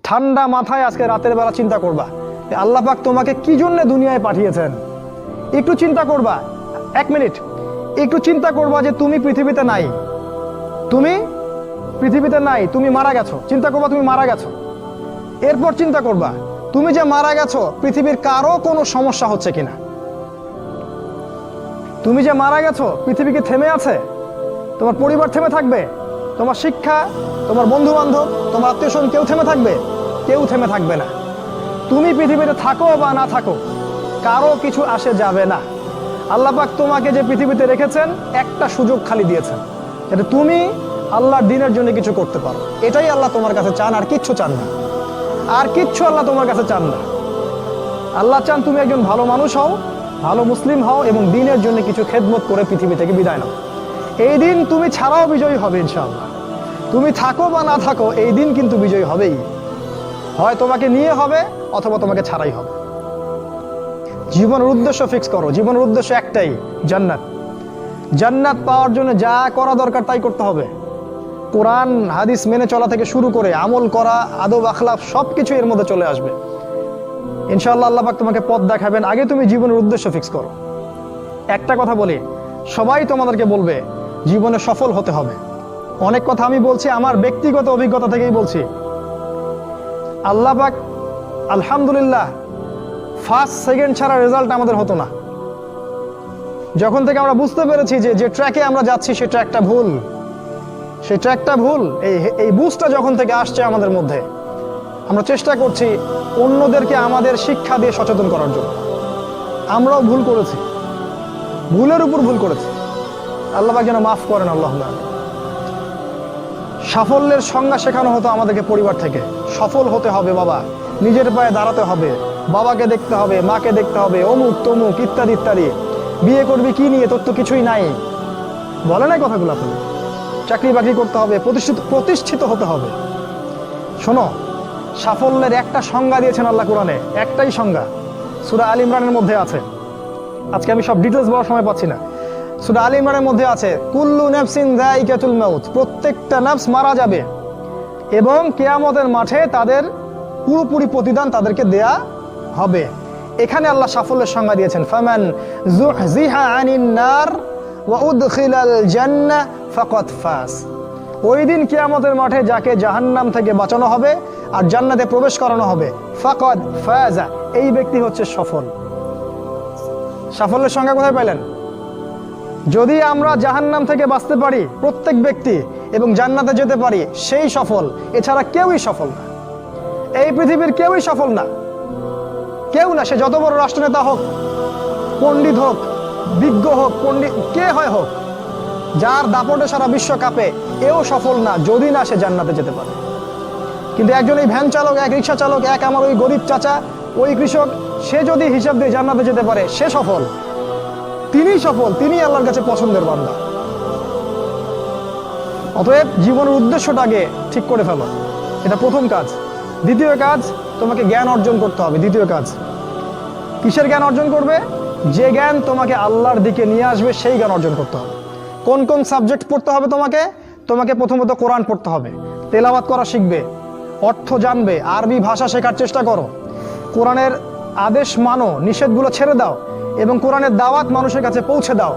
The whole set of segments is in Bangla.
ঠান্ডা মাথায় আজকে রাতের বেলা চিন্তা করবা আল্লাহ পাক তোমাকে কি জন্য দুনিয়ায় পাঠিয়েছেন। একটু চিন্তা করবা, 1 মিনিট একটু চিন্তা করবা যে তুমি পৃথিবীতে নাই, তুমি পৃথিবীতে নাই, তুমি মারা গেছো। চিন্তা করবা তুমি মারা গেছো। এরপর চিন্তা করবা তুমি যে মারা গেছো পৃথিবীর কারো কোনো সমস্যা হচ্ছে কিনা। তুমি যে মারা গেছো পৃথিবী কি থেমে আছে? তোমার পরিবার থেমে থাকবে? তোমার শিক্ষা, তোমার বন্ধু বান্ধব, তোমার আত্মীয় স্বজন কেউ থেমে থাকবে? কেউ থেমে থাকবে না। তুমি পৃথিবীতে থাকো বা না থাকো কারো কিছু আসে যাবে না। আল্লাহ পাক তোমাকে যে পৃথিবীতে রেখেছেন একটা সুযোগ খালি দিয়েছেন, যাতে তুমি আল্লাহর দ্বীনের জন্য কিছু করতে পারো। এটাই আল্লাহ তোমার কাছে চান, আর কিচ্ছু চান না। আর কিচ্ছু আল্লাহ তোমার কাছে চান না। আল্লাহ চান তুমি একজন ভালো মানুষ হও, ভালো মুসলিম হও এবং দ্বীনের জন্য কিছু খেদমত করে পৃথিবী থেকে বিদায় নাও। এই দিন তুমি ছাড়াও বিজয়ী হবে ইনশাআল্লাহ। তুমি থাকো বা না থাকো এই দিন কিন্তু বিজয়ী হবেই। হয় তোমাকে নিয়ে হবে অথবা তোমাকে ছাড়াই হবে। জীবনের উদ্দেশ্য ফিক্স করো। জীবনের উদ্দেশ্য একটাই, জান্নাত। জান্নাত পাওয়ার জন্য যা করা দরকার তাই করতে হবে। কোরআন হাদিস মেনে চলা থেকে শুরু করে আমল করা, আদব আখলাক সবকিছু এর মধ্যে চলে আসবে ইনশাআল্লাহ। আল্লাহ পাক তোমাকে পথ দেখাবেন। আগে তুমি জীবনের উদ্দেশ্য ফিক্স করো। একটা কথা বলি, সবাই তোমাদেরকে বলবে জীবনে সফল হতে হবে। অনেক কথা আমি বলছি আমার ব্যক্তিগত অভিজ্ঞতা থেকেই বলছি। আল্লাহ পাক আলহামদুলিল্লাহ ফার্স্ট সেকেন্ড ছাড়া রেজাল্ট আমাদের হতো না। যখন থেকে আমরা বুঝতে পেরেছি যে ট্র্যাকে আমরা যাচ্ছি সে ট্র্যাকটা ভুল, সেই ট্র্যাকটা ভুল, এই বুঝটা যখন থেকে আসছে আমাদের মধ্যে, আমরা চেষ্টা করছি অন্যদেরকে আমাদের শিক্ষা দিয়ে সচেতন করার জন্য। আমরাও ভুল করেছি, ভুলের উপর ভুল করেছি। আল্লাহ পাক যেন মাফ করেন। আল্লাহুম্মা আমিন। সাফল্যের সংজ্ঞা শেখানো হতো আমাদেরকে পরিবার থেকে। সফল হতে হবে বাবা, নিজের পায়ে দাঁড়াতে হবে, বাবাকে দেখতে হবে, মাকে দেখতে হবে, অমুক তমুক ইত্যাদি ইত্যাদি। বিয়ে করবি কি নিয়ে, তোর তো কিছুই নাই, বলে নাই কথাগুলো। আপনি চাকরি বাকরি করতে হবে, প্রতিষ্ঠিত হতে হবে। শোনো, সাফল্যের একটা সংজ্ঞা দিয়েছেন আল্লাহ কোরআনে, একটাই সংজ্ঞা, সূরা আল ইমরানের মধ্যে আছে। আজকে আমি সব ডিটেলস বলার সময় পাচ্ছি না। সূরা আল ইমরানের মধ্যে আছে কুল্লু নাফসিন যায়িকাতুল মাউত, প্রত্যেকটা নফস মারা যাবে এবং কিয়ামতের মাঠে তাদের পুরোপুরি প্রতিদান তাদেরকে দেয়া হবে। এখানে আল্লাহ সাফল্যের সংজ্ঞা দিয়েছেন, ফামান যুহজিহা আনিন নার ওয়া উদখিলাল জান্নাহ ফাকাদ ফাজ। ওই দিন কিয়ামতের মাঠে যাকে জাহান্নাম থেকে বাঁচানো হবে আর জান্নাতে প্রবেশ করানো হবে, ফাকাদ ফাজা, এই ব্যক্তি হচ্ছে সফল। সাফল্যের সংজ্ঞা কোথায় পাইলেন? যদি আমরা জাহান্নাম থেকে বাঁচতে পারি প্রত্যেক ব্যক্তি এবং জান্নাতে যেতে পারি, সেই সফল। এছাড়া কেউই সফল না, এই পৃথিবীর কেউই সফল না, কেউ না। সে যত বড় রাষ্ট্রনেতা হোক, পণ্ডিত হোক, বিজ্ঞ হোক, পণ্ডিত কে হয় হোক, যার দাপটে সারা বিশ্ব কাঁপে, এও সফল না যদি না সে জান্নাতে যেতে পারে। কিন্তু একজন এই ভ্যান চালক, এক রিক্সা চালক, এক আমার ওই গরিব চাচা, ওই কৃষক, সে যদি হিসাব দিয়ে জান্নাতে যেতে পারে, সে সফল। তিনিই সফল, তিনি আল্লাহর কাছে পছন্দের বান্দা। অতএব জীবনের উদ্দেশ্যটা আগে ঠিক করে ফেলো, এটা প্রথম কাজ। দ্বিতীয় কাজ, তোমাকে জ্ঞান অর্জন করতে হবে। দ্বিতীয় কাজ, কিসের জ্ঞান অর্জন করবে? যে জ্ঞান তোমাকে আল্লাহর দিকে নিয়ে আসবে সেই জ্ঞান অর্জন করতে হবে। কোন কোন সাবজেক্ট পড়তে হবে তোমাকে প্রথমত কোরআন পড়তে হবে, তেলাওয়াত করা শিখবে, অর্থ জানবে, আরবি ভাষা শেখার চেষ্টা করো, কোরআনের আদেশ মানো, নিষেধগুলো ছেড়ে দাও এবং কোরআনের দাওয়াত মানুষের কাছে পৌঁছে দাও।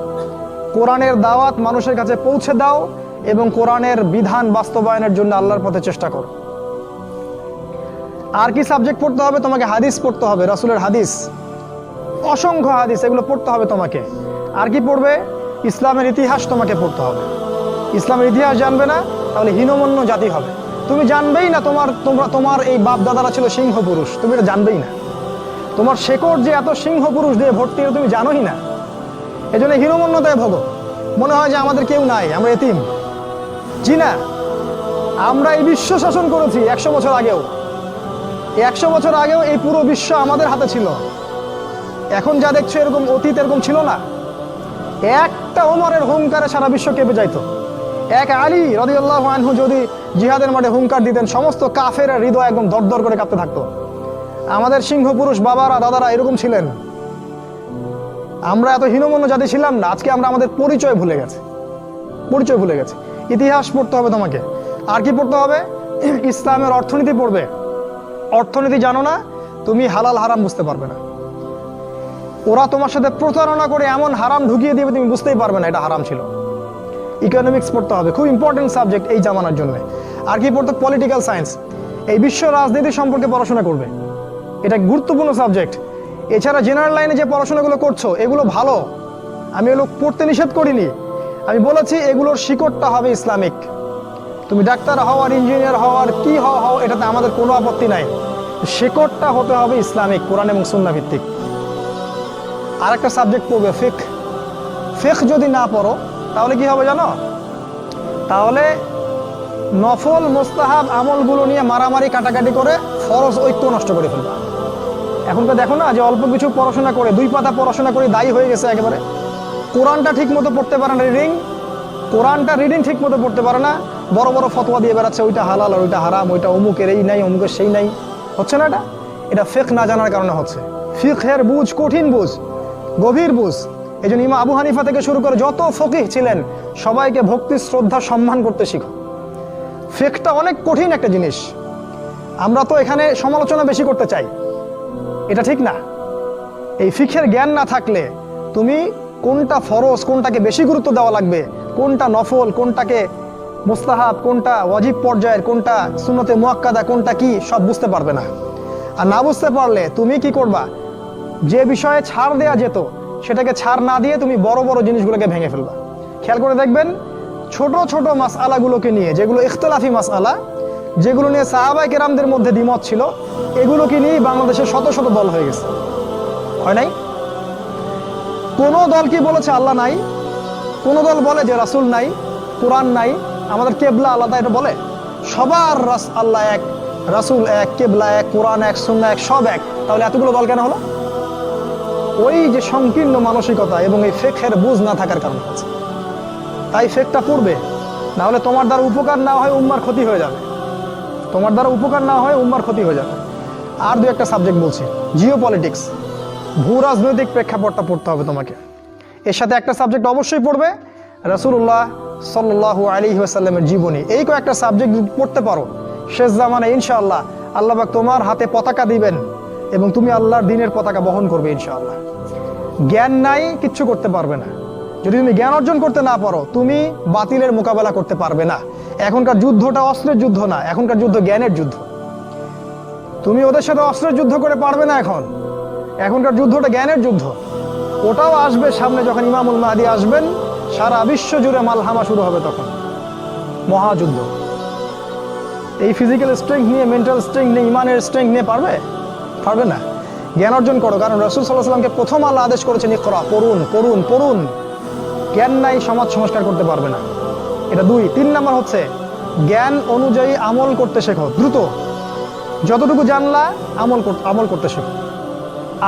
কোরআনের দাওয়াত মানুষের কাছে পৌঁছে দাও এবং কোরআনের বিধান বাস্তবায়নের জন্য আল্লাহর পথে চেষ্টা করো। আর কি সাবজেক্ট পড়তে হবে? তোমাকে হাদিস পড়তে হবে, রাসূলের হাদিস, অসংখ্য হাদিস, এগুলো পড়তে হবে তোমাকে। আর কি পড়বে? ইসলামের ইতিহাস তোমাকে পড়তে হবে। ইসলামের ইতিহাস জানবে না তাহলে হীনমন্য জাতি হবে। তুমি জানবেই না তোমার এই বাপ দাদারা ছিল সিংহ পুরুষ, তুমি এটা জানবেই না। তোমার শেকড় যে এত সিংহ পুরুষ দিয়ে ভর্তি, তুমি জানোই না। এই জন্য হীনমন্যতায় ভোগো, মনে হয় যে আমাদের কেউ নাই, আমরা এতিম। জি না, আমরা এই বিশ্ব শাসন করেছি 100 বছর আগেও। 100 বছর আগেও এই পুরো বিশ্ব আমাদের হাতে ছিল। এখন যা দেখছো এরকম অতীত এরকম ছিল না। একটা ওমরের হুঙ্কারে সারা বিশ্ব কেঁপে যাইতো। এক আলী রাদিয়াল্লাহু আনহু যদি জিহাদের মাঠে হুঙ্কার দিতেন, সমস্ত কাফের হৃদয় একদম দরদর করে কাঁপতে থাকতো। আমাদের সিংহ পুরুষ বাবারা দাদারা এরকম ছিলেন। আমরা এত হীনমন্য জাতি ছিলাম না। আজকে আমরা আমাদের পরিচয় ভুলে গেছি। ইতিহাস পড়তে হবে তোমাকে। আর কি পড়তে হবে? ইসলামের অর্থনীতি পড়বে, অর্থনীতি জানো না, তুমি হালাল হারাম বুঝতে পারবে না। ওরা তোমার সাথে প্রতারণা করে এমন হারাম ঢুকিয়ে দিবে তুমি বুঝতেই পারবে না এটা হারাম ছিল। ইকোনমিক্স পড়তে হবে, খুব ইম্পর্টেন্ট সাবজেক্ট এই জামানার জন্য। আর কি পড়তে? পলিটিক্যাল সায়েন্স, এই বিশ্ব রাজনীতি সম্পর্কে পড়াশোনা করবে, এটা গুরুত্বপূর্ণ সাবজেক্ট। এছাড়া জেনারেল লাইনে যে পড়াশোনাগুলো করছো এগুলো ভালো, আমি এগুলো পড়তে নিষেধ করিনি। আমি বলেছি এগুলোর শিকড়টা হবে ইসলামিক। তুমি ডাক্তার হও আর ইঞ্জিনিয়ার হও আর কি হও, এটাতে আমাদের কোনো আপত্তি নাই, শিকড়টা হতে হবে ইসলামিক, কোরআন এবং সুন্নাহ ভিত্তিক। আর একটা সাবজেক্ট পড়বে ফিক। ফিক যদি না পড়ো তাহলে কি হবে জানো? তাহলে নফল মুস্তাহাব আমলগুলো নিয়ে মারামারি কাটাকাটি করে ফরজ ঐক্য নষ্ট করে ফেলবা। এখনকার দেখো না যে অল্প কিছু পড়াশোনা করে, 2 পাতা পড়াশোনা করে দায়ী হয়ে গেছে একেবারে। কোরআনটা ঠিক মতো পড়তে পারে না, কোরআনটা রিডিং ঠিক মতো পড়তে পারে না, বড় বড় ফতোয়া দিয়ে বেড়াচ্ছে, ওইটা হালাল আর ওইটা হারাম, ওইটা অমুকের এই নাই অমুকের সেই নাই। হচ্ছে না এটা ফিকহ না জানার কারণে হচ্ছে। ফিকহের বুঝ কঠিন বুঝ, গভীর বুঝ। এই জন্য ইমাম আবু হানিফা থেকে শুরু করে যত ফকিহ ছিলেন সবাইকে ভক্তি শ্রদ্ধা সম্মান করতে শিখো। ফিকহটা অনেক কঠিন একটা জিনিস। আমরা তো এখানে সমালোচনা বেশি করতে চাই, এটা ঠিক না। এই ফিকহের জ্ঞান না থাকলে তুমি কোনটা ফরজ, কোনটাকে বেশি গুরুত্ব দেওয়া লাগবে, কোনটা নফল, কোনটাকে মুস্তাহাব, কোনটা ওয়াজিব পর্যায়ের, কোনটা সুন্নতে মুআক্কাদা, কোনটা কি সব বুঝতে পারবে না। আর না বুঝতে পারলে তুমি কি করবা? যে বিষয়ে ছাড় দেয়া যেত সেটাকে ছাড় না দিয়ে তুমি বড় বড় জিনিসগুলোকে ভেঙে ফেলবা। খেয়াল করে দেখবেন ছোট ছোট মাসআলাগুলোকে নিয়ে, যেগুলো ইখতিলাফি মাসআলা, যেগুলো নিয়ে সাহাবায়ে কেরামদের মধ্যে দ্বিমত ছিল, এগুলোকে নিয়ে বাংলাদেশে শত শত দল হয়ে গেছে। হয় নাই? কোন দল কি বলেছে আল্লাহ নাই? কোন দল বলে যে রাসূল নাই, কোরআন নাই, আমাদের কেবলা আলাদা, এটা বলে? সবার আল্লাহ এক, রাসূল এক, কেবলা এক, কোরআন এক, সুন্নাহ এক, সব এক। তাহলে এতগুলো দল কেন হলো? ওই যে সংকীর্ণ মানসিকতা এবং এই ফিকহের বুঝ না থাকার কারণে হচ্ছে। তাই ফিকহটা পড়বে, না হলে তোমার দ্বারা উপকার না হয় উম্মার ক্ষতি হয়ে যাবে। তোমার দ্বারা উপকার না হয় উম্মার ক্ষতি হয়ে যাবে। আর 2-1টা সাবজেক্ট বলছি, জিও পলিটিক্স, ভূ রাজনৈতিক প্রেক্ষাপটটা পড়তে হবে তোমাকে। এর সাথে একটা সাবজেক্ট অবশ্যই পড়বে রাসূলুল্লাহ সাল্লাল্লাহু আলাইহি ওয়াসাল্লামের জীবনী। এই কয়েকটা সাবজেক্ট যদি পড়তে পারো, শেষ জামানায় ইনশাআল্লাহ আল্লাহ পাক তোমার হাতে পতাকা দিবেন এবং তুমি আল্লাহর দ্বীনের পতাকা বহন করবে ইনশাআল্লাহ। জ্ঞান নাই, কিচ্ছু করতে পারবে না। যদি তুমি জ্ঞান অর্জন করতে না পারো, তুমি বাতিলের মোকাবেলা করতে পারবে না। এখনকার যুদ্ধটা অস্ত্রের যুদ্ধ না, এখনকার যুদ্ধ জ্ঞানের যুদ্ধ। তুমি ওদের সাথে অস্ত্রের যুদ্ধ করে পারবে না। এখনকার যুদ্ধটা জ্ঞানের যুদ্ধ। ওটাও আসবে সামনে, যখন ইমামুল মাহদী আসবেন, সারা বিশ্ব জুড়ে মালহামা শুরু হবে, তখন মহাযুদ্ধ। এই ফিজিক্যাল স্ট্রেংথ নিয়ে, মেন্টাল স্ট্রেংথ নিয়ে, ইমানের স্ট্রেংথ নিয়ে পারবে না। জ্ঞান অর্জন করো, কারণ রাসূল সাল্লাল্লাহু আলাইহি ওয়াসাল্লামকে প্রথম আল্লাহ আদেশ করেছেন ইকরা, পড়ুন পড়ুন পড়ুন। জ্ঞান নাই, সমাজ সংস্কার করতে পারবে না। এটা 2। 3 নাম্বার হচ্ছে জ্ঞান অনুযায়ী আমল করতে শেখো দ্রুত। যতটুকু জানলা আমল করতে শেখো,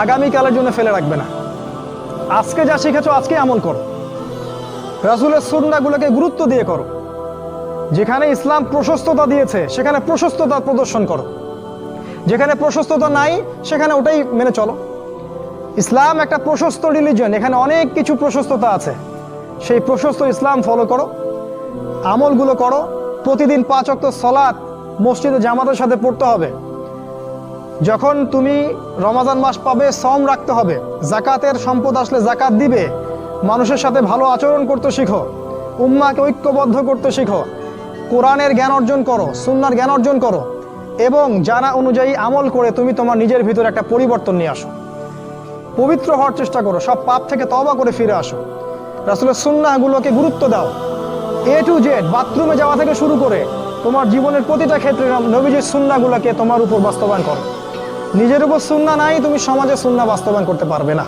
আগামীকালের জন্য ফেলে রাখবে না। আজকে যা শিখেছো আজকে আমল করো, রাসূলের সুন্নাহগুলোকে গুরুত্ব দিয়ে করো। যেখানে ইসলাম প্রশস্ততা দিয়েছে সেখানে প্রশস্ততা প্রদর্শন করো, যেখানে প্রশস্ততা নাই সেখানে ওটাই মেনে চলো। ইসলাম একটা প্রশস্ত রিলিজিয়ন, এখানে অনেক কিছু প্রশস্ততা আছে, সেই প্রশস্ত ইসলাম ফলো করো, আমলগুলো করো। প্রতিদিন 5 ওয়াক্ত সালাত মসজিদে জামাতের সাথে পড়তে হবে। যখন তুমি রমাজান মাস পাবে, সওম রাখতে হবে। যাকাতের সম্পদ আসলে যাকাত দিবে। মানুষের সাথে ভালো আচরণ করতে শিখো, উম্মাহকে ঐক্যবদ্ধ করতে শিখো, কোরআনের জ্ঞান অর্জন করো, সুন্নাহর জ্ঞান অর্জন করো এবং জানা অনুযায়ী আমল করে তুমি তোমার নিজের ভিতরে একটা পরিবর্তন নিয়ে আসো। পবিত্র হওয়ার চেষ্টা করো, সব পাপ থেকে তওবা করে ফিরে আসো। রাসূলের সুন্নাহগুলোকে গুরুত্ব দাও। A to Z, বাথরুমে যাওয়া থেকে শুরু করে তোমার জীবনের প্রতিটা ক্ষেত্রে নবীজির সুন্নাহগুলোকে তোমার উপর বাস্তবায়ন করো। নিজের উপর সুন্নাহ নাই, তুমি সমাজে সুন্নাহ বাস্তবায়ন করতে পারবে না।